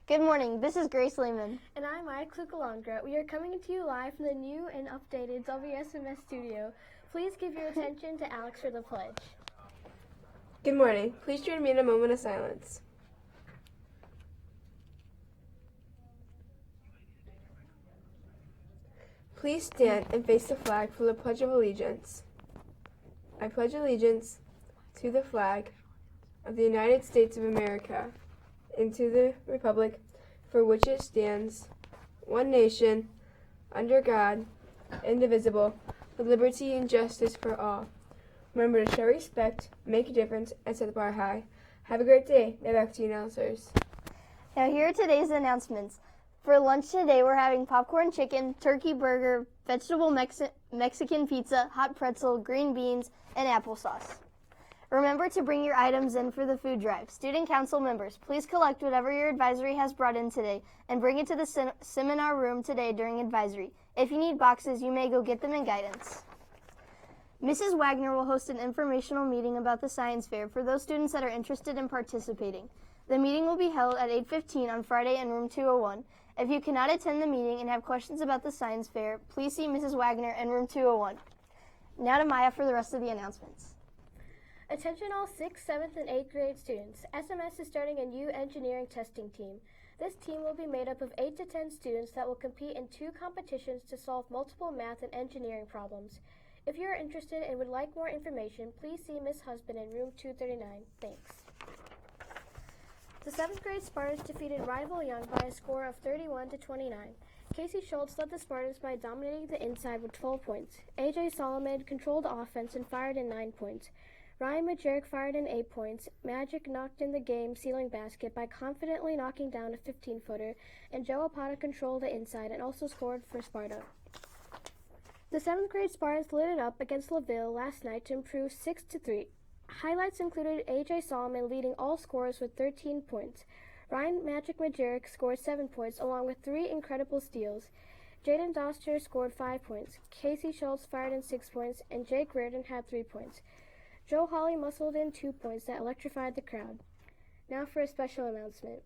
Good morning, this is Grace Lehman. And I'm Maya Klukalondra. We are coming to you live from the new and updated WSMS studio. Please give your attention to Alex for the pledge. Good morning. Please join me in a moment of silence. Please stand and face the flag for the Pledge of Allegiance. I pledge allegiance to the flag of the United States of America and to the republic for which it stands, one nation, under God, indivisible, with liberty and justice for all. Remember to show respect, make a difference, and set the bar high. Have a great day. Now back to you, announcers. Now here are today's announcements. For lunch today, we're having popcorn chicken, turkey burger, vegetable Mexican pizza, hot pretzel, green beans, and applesauce. Remember to bring your items in for the food drive. Student council members, please collect whatever your advisory has brought in today and bring it to the seminar room today during advisory. If you need boxes, you may go get them in guidance. Mrs. Wagner will host an informational meeting about the science fair for those students that are interested in participating. The meeting will be held at 8:15 on Friday in room 201. If you cannot attend the meeting and have questions about the science fair, please see Mrs. Wagner in room 201. Now to Maya for the rest of the announcements. Attention all 6th, 7th, and 8th grade students. SMS is starting a new engineering testing team. This team will be made up of 8 to 10 students that will compete in 2 competitions to solve multiple math and engineering problems. If you are interested and would like more information, please see Ms. Husband in room 239. Thanks. The 7th grade Spartans defeated rival Young by a score of 31-29. Casey Schultz led the Spartans by dominating the inside with 12 points. A.J. Solomon controlled the offense and fired in 9 points. Ryan Majerick fired in 8 points. Magic knocked in the game-sealing basket by confidently knocking down a 15-footer, and Joe Apata controlled the inside and also scored for Sparta. The 7th grade Spartans lit it up against LaVille last night to improve 6-3. Highlights included A.J. Solomon leading all scorers with 13 points. Ryan Magic Majerick scored 7 points along with 3 incredible steals. Jaden Doster scored 5 points. Casey Schultz fired in 6 points, and Jake Reardon had 3 points. Joe Hawley muscled in 2 points that electrified the crowd. Now for a special announcement.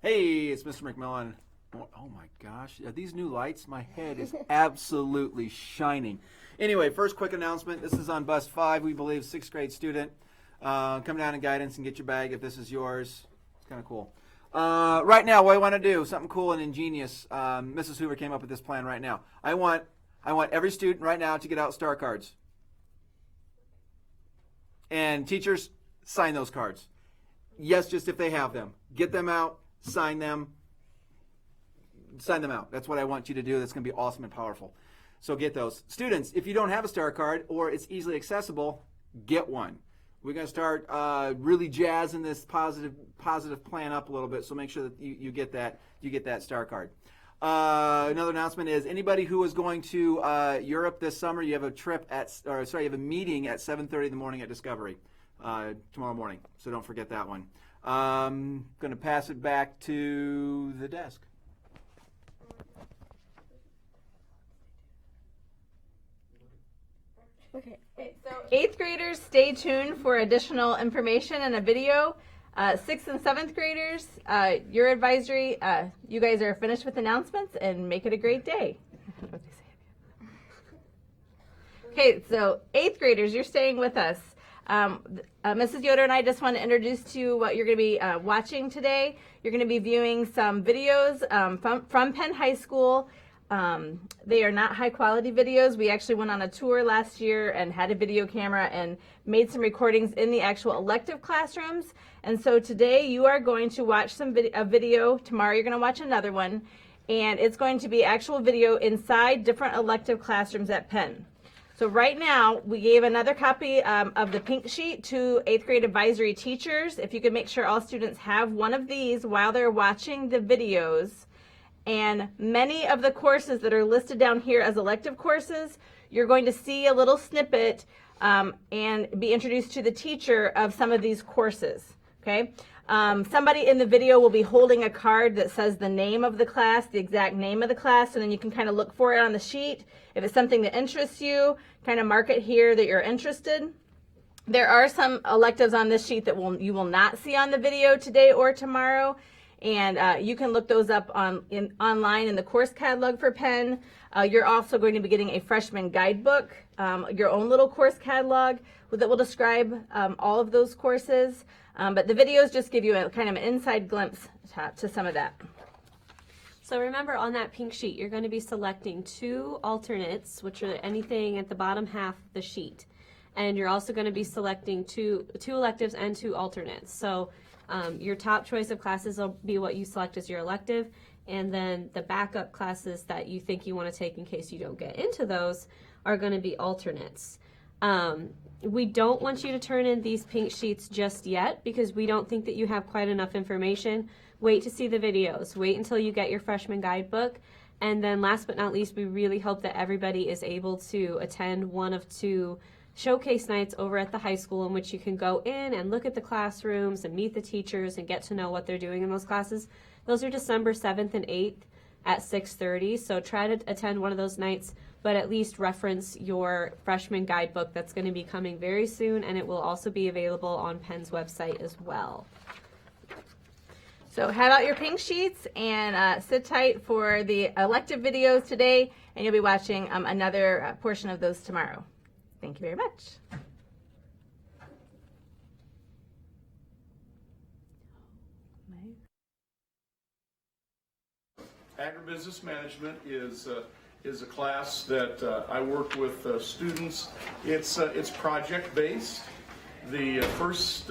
Hey, it's Mr. McMillan. Oh my gosh, these new lights, my head is absolutely shining. Anyway, first quick announcement. This is on bus 5, we believe, 6th grade student. Come down in guidance and get your bag if this is yours. It's kind of cool. Right now, what I want to do, something cool and ingenious. Mrs. Hoover came up with this plan right now. I want every student right now to get out star cards. And teachers, sign those cards. Yes, just if they have them. Get them out, sign them. Sign them out. That's what I want you to do. That's going to be awesome and powerful. So get those. Students, if you don't have a star card or it's easily accessible, get one. We're going to start really jazzing this positive plan up a little bit, so make sure that you get that star card. Another announcement is anybody who is going to Europe this summer, you have a meeting at 7:30 in the morning at Discovery tomorrow morning. So don't forget that one. Going to pass it back to the desk. Okay. So 8th graders, stay tuned for additional information and a video. 6th and 7th graders, your advisory, you guys are finished with announcements and make it a great day. Okay, so 8th graders, you're staying with us. Mrs. Yoder and I just want to introduce to you what you're going to be watching today. You're going to be viewing some videos from Penn High School. They are not high quality videos. We actually went on a tour last year and had a video camera and made some recordings in the actual elective classrooms. And so today you are going to watch a video. Tomorrow you're going to watch another one. And it's going to be actual video inside different elective classrooms at Penn. So right now we gave another copy of the pink sheet to 8th grade advisory teachers. If you could make sure all students have one of these while they're watching the videos. And many of the courses that are listed down here as elective courses, you're going to see a little snippet and be introduced to the teacher of some of these courses, okay? Somebody in the video will be holding a card that says the name of the class, the exact name of the class, and then you can kind of look for it on the sheet. If it's something that interests you, kind of mark it here that you're interested. There are some electives on this sheet that you will not see on the video today or tomorrow. And you can look those up online in the course catalog for Penn. You're also going to be getting a freshman guidebook, your own little course catalog that will describe all of those courses. But the videos just give you a kind of an inside glimpse to some of that. So remember, on that pink sheet, you're going to be selecting 2 alternates, which are anything at the bottom half of the sheet. And you're also going to be selecting two electives and 2 alternates. So your top choice of classes will be what you select as your elective, and then the backup classes that you think you want to take in case you don't get into those are going to be alternates. We don't want you to turn in these pink sheets just yet because we don't think that you have quite enough information. Wait to see the videos. Wait until you get your freshman guidebook. And then last but not least, we really hope that everybody is able to attend one of 2 showcase nights over at the high school in which you can go in and look at the classrooms and meet the teachers and get to know what they're doing in those classes. Those are December 7th and 8th at 6:30. So try to attend one of those nights, but at least reference your freshman guidebook that's going to be coming very soon, and it will also be available on Penn's website as well. So have out your pink sheets and sit tight for the elective videos today, and you'll be watching another portion of those tomorrow. Thank you very much. Agribusiness management is a class that I work with students. It's project based. The first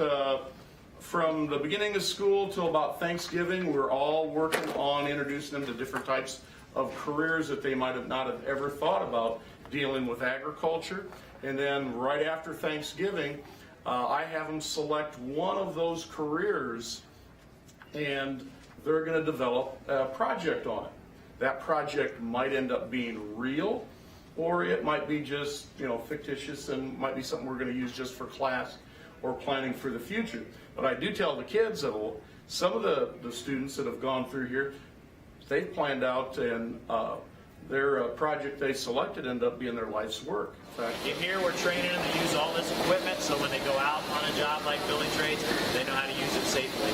from the beginning of school till about Thanksgiving, we're all working on introducing them to different types of careers that they might have not have ever thought about dealing with agriculture. And then right after Thanksgiving, I have them select one of those careers, and they're going to develop a project on it. That project might end up being real, or it might be just, fictitious and might be something we're going to use just for class or planning for the future. But I do tell the kids that some of the students that have gone through here, they've planned out, and their project they selected ended up being their life's work. In here, we're training them to use all this equipment, so when they go out on a job like building trades, they know how to use it safely.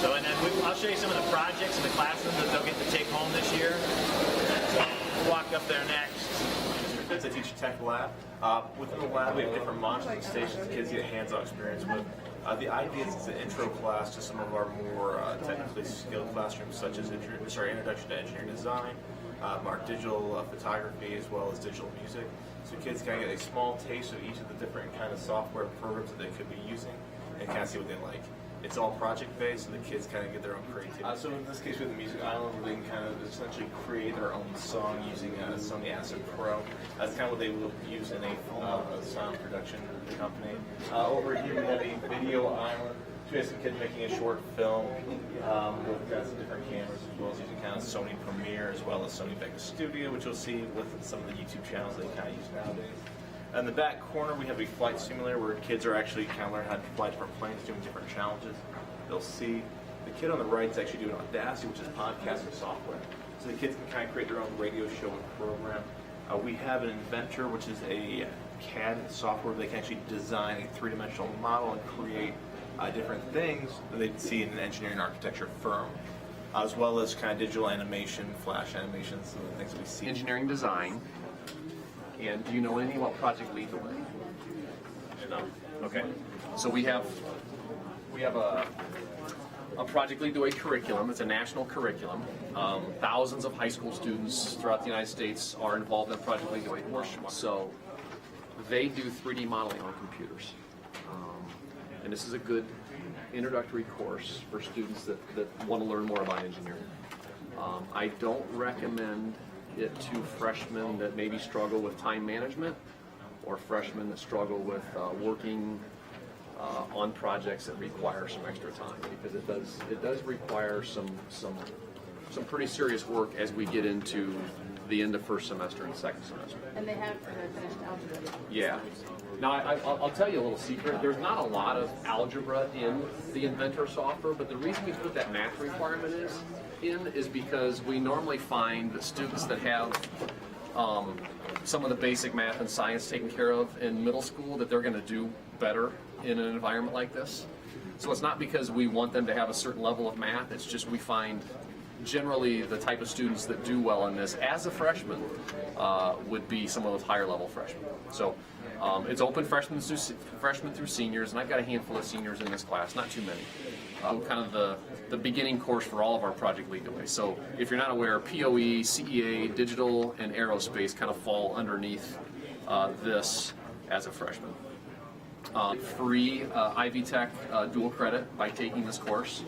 So, and then I'll show you some of the projects in the classroom that they'll get to take home this year. So, we'll walk up there next. It's a teacher tech lab. Within the lab, we have different monitoring stations kids get hands-on experience with. The idea is it's an intro class to some of our more technically skilled classrooms, such as Introduction to Engineering Design, our digital photography, as well as digital music. So kids kind of get a small taste of each of the different kind of software programs that they could be using and kind of see what they like. It's all project-based, and the kids kind of get their own creativity. So in this case, with the Music Island, where they can kind of essentially create their own song using Sony Acid Pro. That's kind of what they will use in a sound production company. Over here, we have a Video Island. We have some kids making a short film with some different cameras, as well as using kind of Sony Premiere, as well as Sony Vegas Studio, which you'll see with some of the YouTube channels they kind of use nowadays. In the back corner, we have a flight simulator where kids are actually kind of learning how to fly different planes, doing different challenges. They'll see the kid on the right is actually doing Audacity, which is podcasting software. So the kids can kind of create their own radio show and program. We have an Inventor, which is a CAD software where they can actually design a three-dimensional model and create different things that they'd see in an engineering architecture firm, as well as kind of digital animation, flash animations, some of the things that we see. Engineering design. And do you know anything about Project Lead the Way? No. Okay. So we have a Project Lead the Way curriculum. It's a national curriculum. Thousands of high school students throughout the United States are involved in Project Lead the Way. So they do 3D modeling on computers. And this is a good introductory course for students that want to learn more about engineering. I don't recommend it to freshmen that maybe struggle with time management, or freshmen that struggle with working on projects that require some extra time, because it does require some pretty serious work as we get into the end of first semester and second semester. And they haven't finished algebra. Yeah. Now, I'll tell you a little secret. There's not a lot of algebra in the Inventor software, but the reason we put that math requirement is because we normally find that students that have some of the basic math and science taken care of in middle school, that they're going to do better in an environment like this. So it's not because we want them to have a certain level of math, it's just we find generally the type of students that do well in this as a freshman would be some of those higher level freshmen. So it's open freshmen through seniors, and I've got a handful of seniors in this class, not too many. Kind of the beginning course for all of our Project Lead the Way. So if you're not aware, POE, CEA, digital, and aerospace kind of fall underneath this as a freshman. Free Ivy Tech dual credit by taking this course.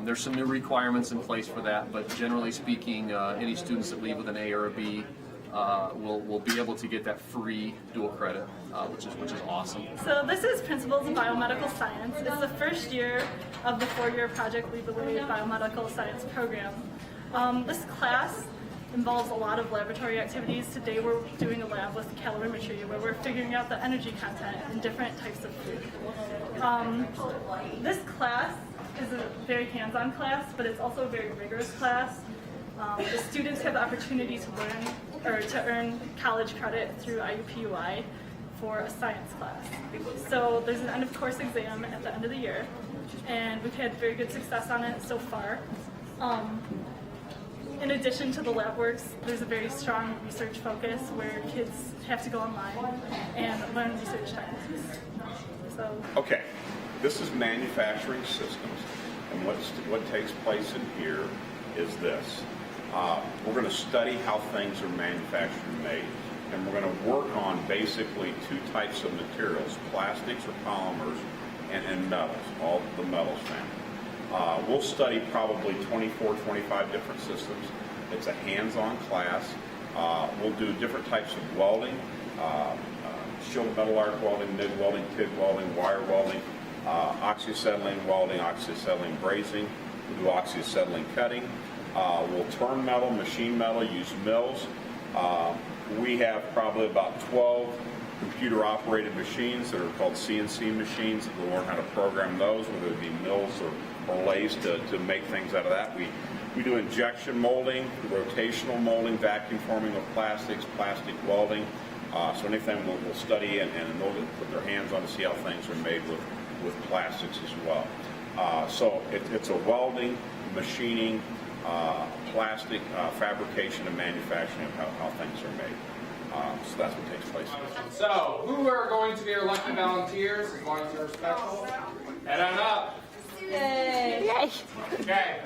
There's some new requirements in place for that, but generally speaking, any students that leave with an A or a B will be able to get that free dual credit, which is awesome. So this is Principles of Biomedical Science. It's the first year of the 4-year Project Lead the Way Biomedical Science program. This class involves a lot of laboratory activities. Today we're doing a lab with calorimetry where we're figuring out the energy content in different types of food. This class is a very hands-on class, but it's also a very rigorous class. The students have the opportunity to learn or to earn college credit through IUPUI for a science class. So there's an end of course exam at the end of the year, and we've had very good success on it so far. In addition to the lab works, there's a very strong research focus where kids have to go online and learn research techniques. So, okay, this is manufacturing systems, and what takes place in here is this. We're going to study how things are manufactured and made, and we're going to work on basically 2 types of materials, plastics or polymers, and metals, all the metals family. We'll study probably 24, 25 different systems. It's a hands-on class. We'll do different types of welding, shielded metal arc welding, MIG welding, TIG welding, wire welding, oxyacetylene welding, oxyacetylene brazing. We'll do oxyacetylene cutting. We'll turn metal, machine metal, use mills. We have probably about 12 computer-operated machines that are called CNC machines. We'll learn how to program those, whether it be mills or lathes to make things out of that. We do injection molding, rotational molding, vacuum forming of plastics, plastic welding. So anything we'll study and they'll put their hands on to see how things are made with plastics as well. So it's a welding, machining, plastic fabrication and manufacturing of how things are made. So that's what takes place. So, who are going to be our lucky volunteers as long as they're respectful? Head on up. Yay! Okay.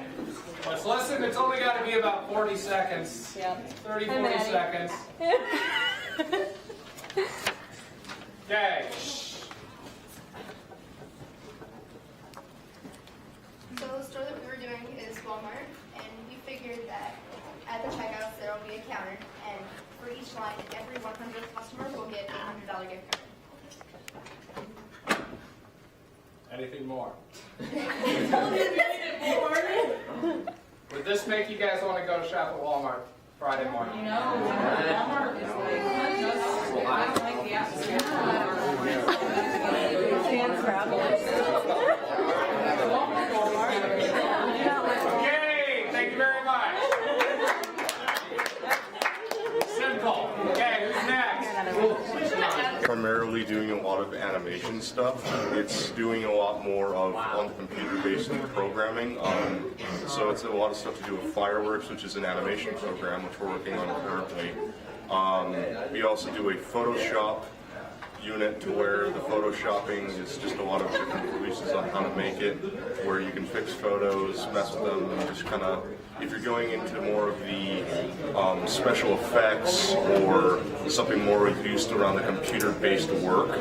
Let's listen. It's only got to be about 40 seconds. Yep. 30, 40 seconds. Okay. So the store that we were doing is Walmart, and we figured that at the checkouts there will be a counter, and for each line, every 100 customers will get a $100 gift card. Anything more? Would this make you guys want to go to shop at Walmart Friday morning? No. Walmart is I don't like the atmosphere. Okay, thank you very much. Simple. Okay, who's next? Primarily doing a lot of animation stuff. It's doing a lot more of on the computer-based programming. So it's a lot of stuff to do with Fireworks, which is an animation program, which we're working on currently. We also do a Photoshop unit to where the photoshopping is just a lot of different releases on how to make it, where you can fix photos, mess with them, and just kind of, if you're going into more of the special effects or something more used around the computer-based work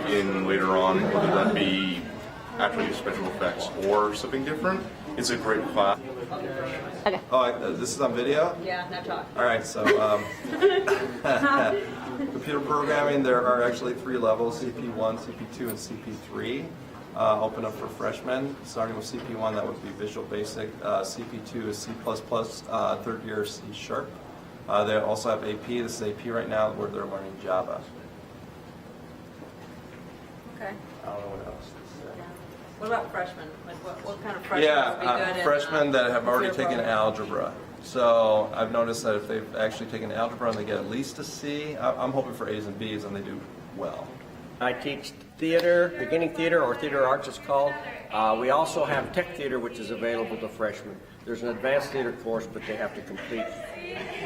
in later on, whether that be actually special effects or something different, it's a great class. Okay. Oh, this is on video? Yeah, now talk. All right, so computer programming, there are actually 3 levels, CP1, CP2, and CP3. Open up for freshmen, starting with CP1, that would be Visual Basic. CP2 is C++, 3rd year C#. They also have AP. This is AP right now, where they're learning Java. Okay. I don't know what else to say. What about freshmen? Like what kind of freshmen would be good freshmen in, that have already taken computer algebra. So I've noticed that if they've actually taken algebra and they get at least a C, I'm hoping for A's and B's and they do well. I teach theater, beginning theater, or theater arts it's called. We also have tech theater, which is available to freshmen. There's an advanced theater course, but they have to complete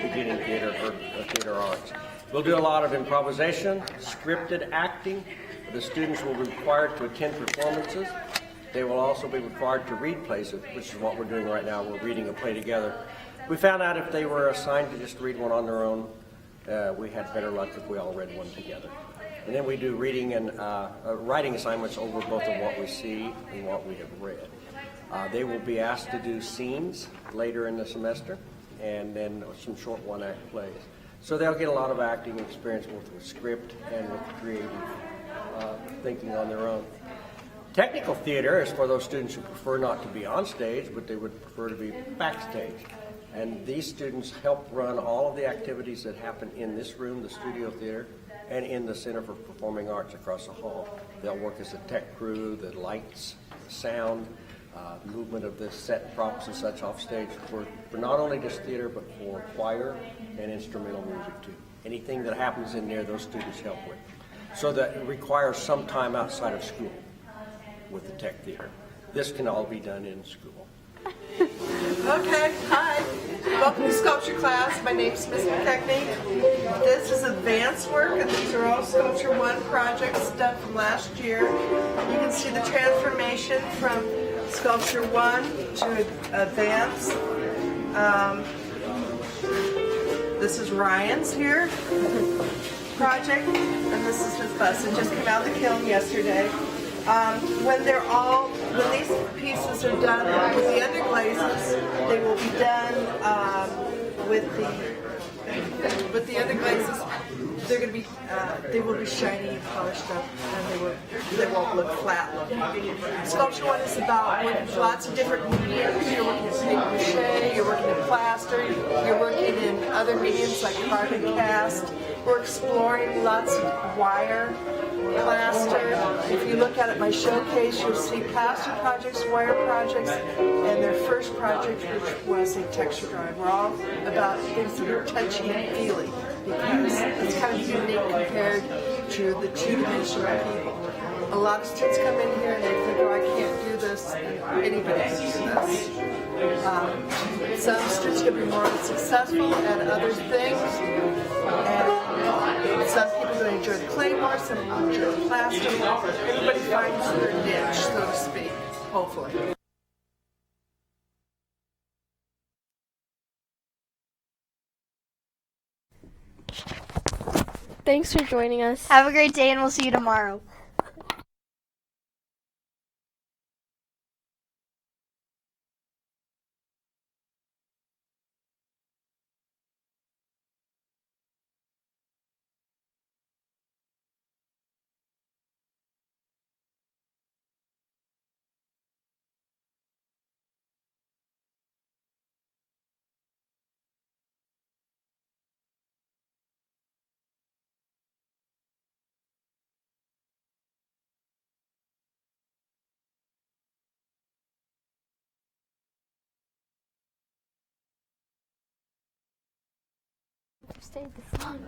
beginning theater for theater arts. We'll do a lot of improvisation, scripted acting. The students will be required to attend performances. They will also be required to read plays, which is what we're doing right now. We're reading a play together. We found out if they were assigned to just read one on their own, we had better luck if we all read one together. And then we do reading and writing assignments over both of what we see and what we have read. They will be asked to do scenes later in the semester, and then some short one-act plays. So they'll get a lot of acting experience both with script and with creative thinking on their own. Technical theater is for those students who prefer not to be on stage, but they would prefer to be backstage. And these students help run all of the activities that happen in this room, the studio theater, and in the Center for Performing Arts across the hall. They'll work as a tech crew, the lights, the sound, movement of the set props and such off stage for not only just theater, but for choir and instrumental music too. Anything that happens in there, those students help with. So that it requires some time outside of school with the tech theater. This can all be done in school. Okay, hi. Welcome to sculpture class. My name is Ms. McKechnie. This is advanced work, and these are all Sculpture 1 projects done from last year. You can see the transformation from Sculpture 1 to advanced. This is Ryan's here project, and this is his bus. It just came out of the kiln yesterday. When these pieces are done with the underglazes, they will be done with the underglazes. They're going to be they will be shiny and polished up, and they won't look flat looking. Sculpture 1 is about working with lots of different mediums. You're working in paper mache, you're working in plaster, you're working in other mediums like carbon cast. We're exploring lots of wire, plaster. If you look at my showcase, you'll see plaster projects, wire projects, and their first project, which was a texture drawing. We're all about things that are touchy and feely, because it's kind of unique compared to the two-dimensional people. A lot of students come in here and they think, oh, I can't do this, and anybody can do this. Some students can be more successful at other things, and some people are going to enjoy the clay more, some people enjoy the plaster. Everybody finds their niche, so to speak, hopefully. Thanks for joining us. Have a great day, and we'll see you tomorrow. Stayed this long.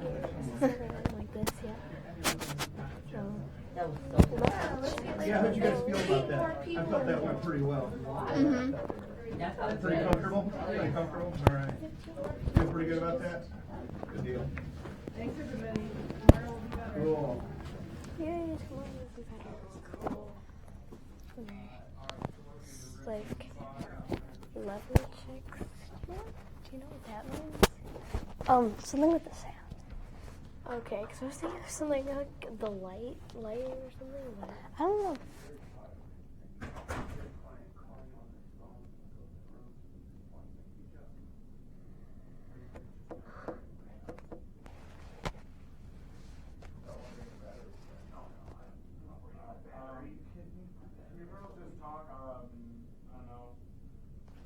Like this, yeah. So. Yeah, how'd you guys feel about that? I thought that went pretty well. Mm-hmm. Pretty comfortable? Pretty comfortable? All right. Feel pretty good about that? Good deal. Thanks, everybody. Tomorrow will be better. Cool. Yeah, tomorrow will be better. Cool. Like, level checks. Do you know what that means? Something with the sound. Okay, because I was thinking of something like the lighting or something. Like I don't know.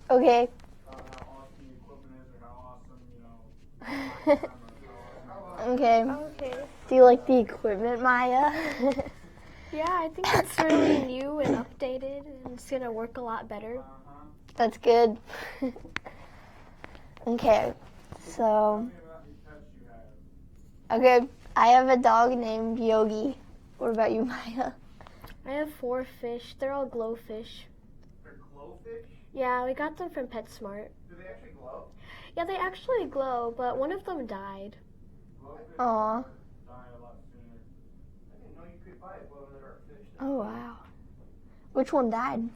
Okay. Okay. Okay. Do you like the equipment, Maya? Yeah, I think it's really new and updated, and it's gonna work a lot better. That's good. Okay, so. Okay, I have a dog named Yogi. What about you, Maya? I have 4 fish. They're all glowfish. They're glowfish? Yeah, we got them from PetSmart. Do they actually glow? Yeah, they actually glow, but one of them died. Aw. Die a lot sooner. I didn't know you could buy a glow-in-the-dark fish. Oh, wow. Which one died?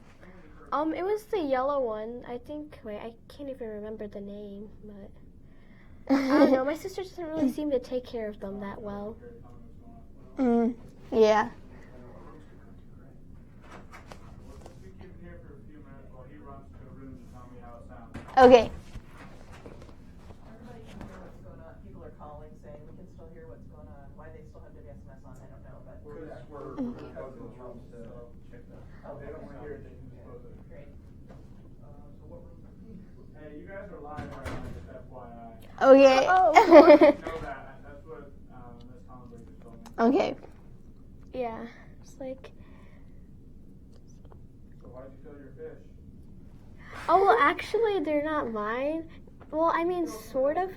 It was the yellow one. I think, wait, I can't even remember the name, but I don't know. My sister doesn't really seem to take care of them that well. Yeah. Okay. People are calling saying we can still hear what's going on. Why they still have WSMS on, I don't know. But We're control to check that. They don't want to hear it, they can just close it. Great. Hey, you guys are live right now, just FYI. Okay. You know that. That's what Miss Hollenberg just told me. Okay. Yeah, it's like. So why'd you kill your fish? Oh, well, actually, they're not mine. Well, I mean, sort of.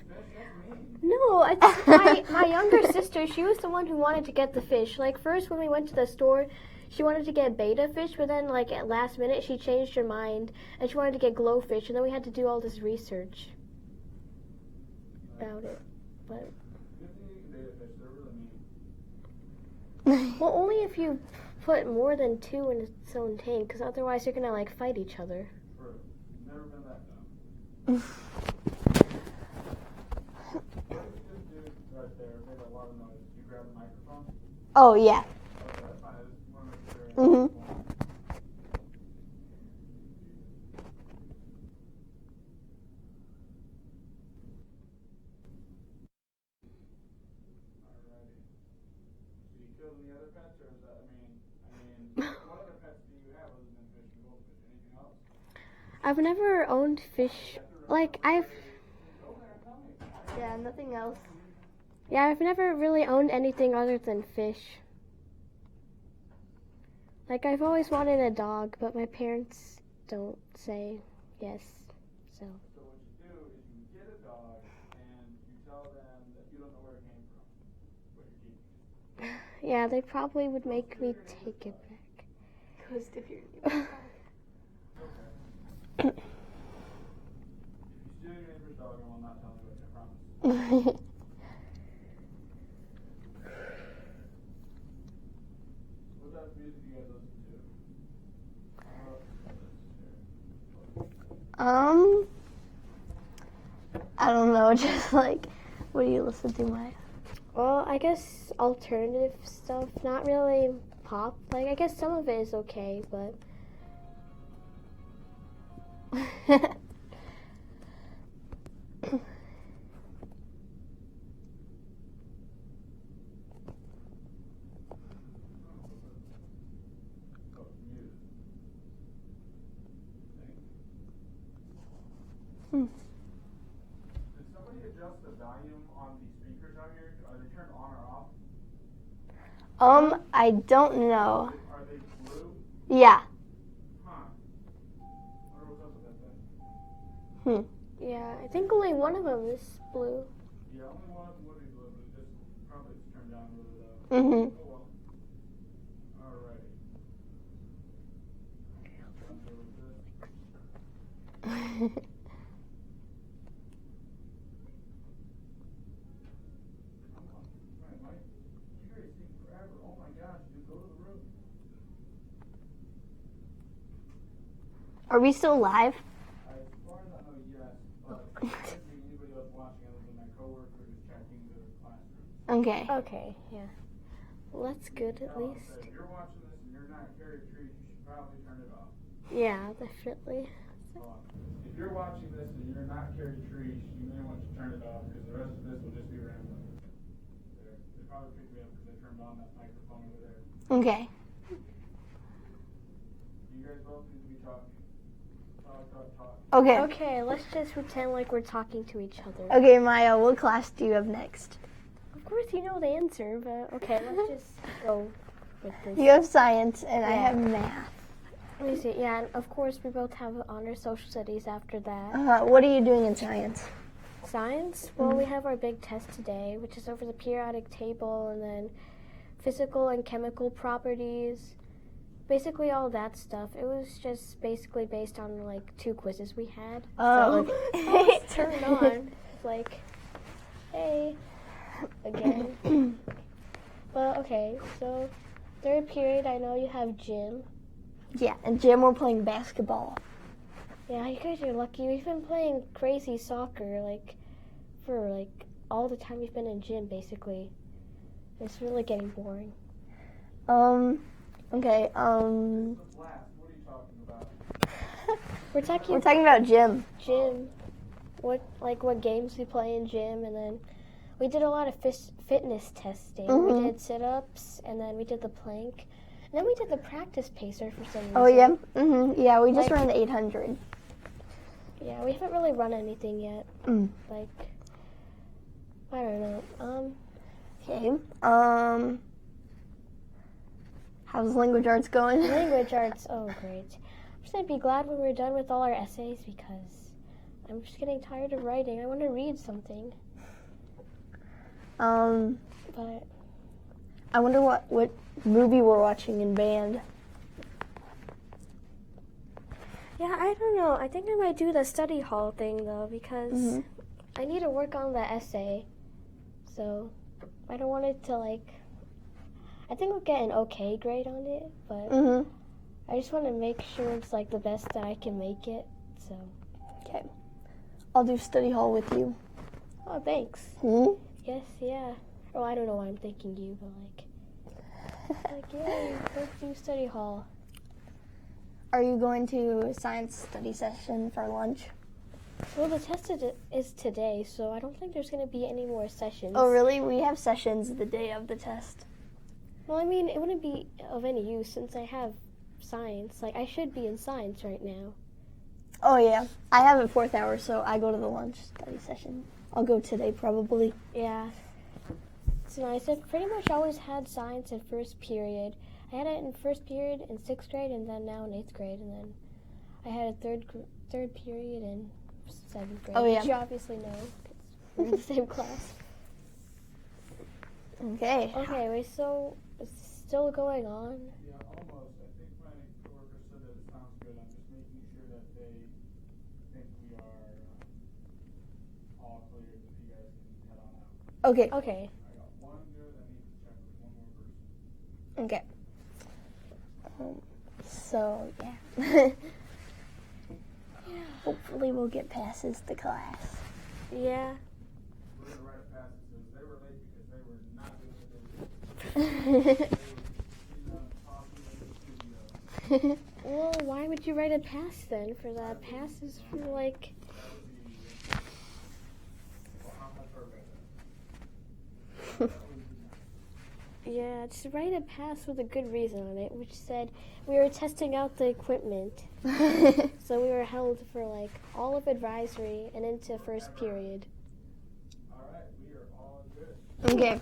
No, it's my younger sister. She was the one who wanted to get the fish. Like, first when we went to the store, she wanted to get betta fish, but then, like, at last minute, she changed her mind, and she wanted to get glowfish, and then we had to do all this research about it. But well, only if you put more than 2 in its own tank, because otherwise you're gonna, like, fight each other. Never been that dumb. Right there, made a lot of noise. You grab the microphone? Oh, yeah. Okay, that's fine. I just want to make sure. Mm-hmm. Alrighty. So you killed any other pets, or is that, what other pets do you have other than fish and goldfish? Anything else? I've never owned fish. Yeah, nothing else. Yeah, I've never really owned anything other than fish. Like, I've always wanted a dog, but my parents don't say yes, so. So what you do is you get a dog and you tell them that you don't know where it came from, but you're keeping it. Yeah, they probably would make me take it back. Ghost if you're If you steal your neighbor's dog, I will not tell you what, I promise. What type of music do you guys listen to? I don't know, just like, what do you listen to, Maya? Well, I guess alternative stuff, not really pop. Like, I guess some of it is okay, but. Did somebody adjust the volume on the speakers out here? Are they turned on or off? I don't know. Are they blue? Yeah. Huh. I wonder what's up with that thing. Yeah, I think only one of them is blue. Yeah, only one of them would be blue, but it just probably just turned down really low. Mhm. Oh well. Alrighty. Oh my gosh, dude, go to the room. Are we still live? As far as I know, yes, but anybody else watching other than my coworker who's checking the classroom. Okay. Okay, yeah. Well, that's good at least. So if you're watching this and you're not carried trees, you should probably turn it off. Yeah, definitely. If you're watching this and you're not carried trees, you may want to turn it off because the rest of this will just be rambling. They probably picked me up because they turned on that microphone over there. Okay. You guys both need to be talking. Talk. Okay. Okay, let's just pretend like we're talking to each other. Okay, Maya, what class do you have next? Of course you know the answer, but okay, let's just go with this. You have science and I Yeah. have math. Let me see. Yeah, and of course we both have honor social studies after that. What are you doing in science? Science? Well, we have our big test today, which is over the periodic table and then physical and chemical properties. Basically all that stuff. It was just basically based on like 2 quizzes we had. Oh. So I was turned on. It's like, hey, again. But okay, so 3rd period, I know you have gym. Yeah, and gym we're playing basketball. Yeah, you guys are lucky. We've been playing crazy soccer, like, for, like, all the time we've been in gym, basically. It's really getting boring. Okay, We're talking about gym. Gym. What games we play in gym, and then we did a lot of fitness testing. Mhm. We did sit-ups, and then we did the plank. And then we did the practice pacer for some reason. Oh, yeah? Yeah, we just Like- ran the 800. Yeah, we haven't really run anything yet. Like, I don't know. Okay, how's language arts going? Language arts, oh great. I'm just gonna be glad when we're done with all our essays because I'm just getting tired of writing. I want to read something. But I wonder what movie we're watching in band. yeah, I don't know. I think I might do the study hall thing though because I need to work on the essay. So I don't want it to like. I think we'll get an okay grade on it, but I just want to make sure it's like the best that I can make it. So Okay, I'll do study hall with you. oh, thanks. Yes, yeah. Oh, I don't know why I'm thanking you, but like yeah, let's do study hall. Are you going to a science study session for lunch? Well, the test is today, so I don't think there's going to be any more sessions. Oh, really? We have sessions the day of the test. Well, I mean, it wouldn't be of any use since I have science. Like, I should be in science right now. Oh, yeah. I have a 4th hour, so I go to the lunch study session. I'll go today, probably. Yeah. It's nice. I've pretty much always had science in 1st period. I had it in 1st period in 6th grade, and then now in 8th grade, and then I had a third period in 7th grade. Oh, yeah. Which you obviously know, 'cause we're in the same class. Okay. Okay, wait, so it's still going on? Yeah, almost. I think my coworker said that it sounds good. I'm just making sure that they think we are all clear that you guys can head on out. Okay. Okay. I got one good. I need to check with one more person. Okay. So, yeah. Hopefully we'll get passes to class. Yeah. We're gonna write a pass that says they were late because they were not doing what they were doing. Well, why would you write a pass then for that? Pass is for like. Yeah, just write a pass with a good reason on it, which said we were testing out the equipment. So we were held for like all of advisory and into 1st period. All right, we are all good. Okay.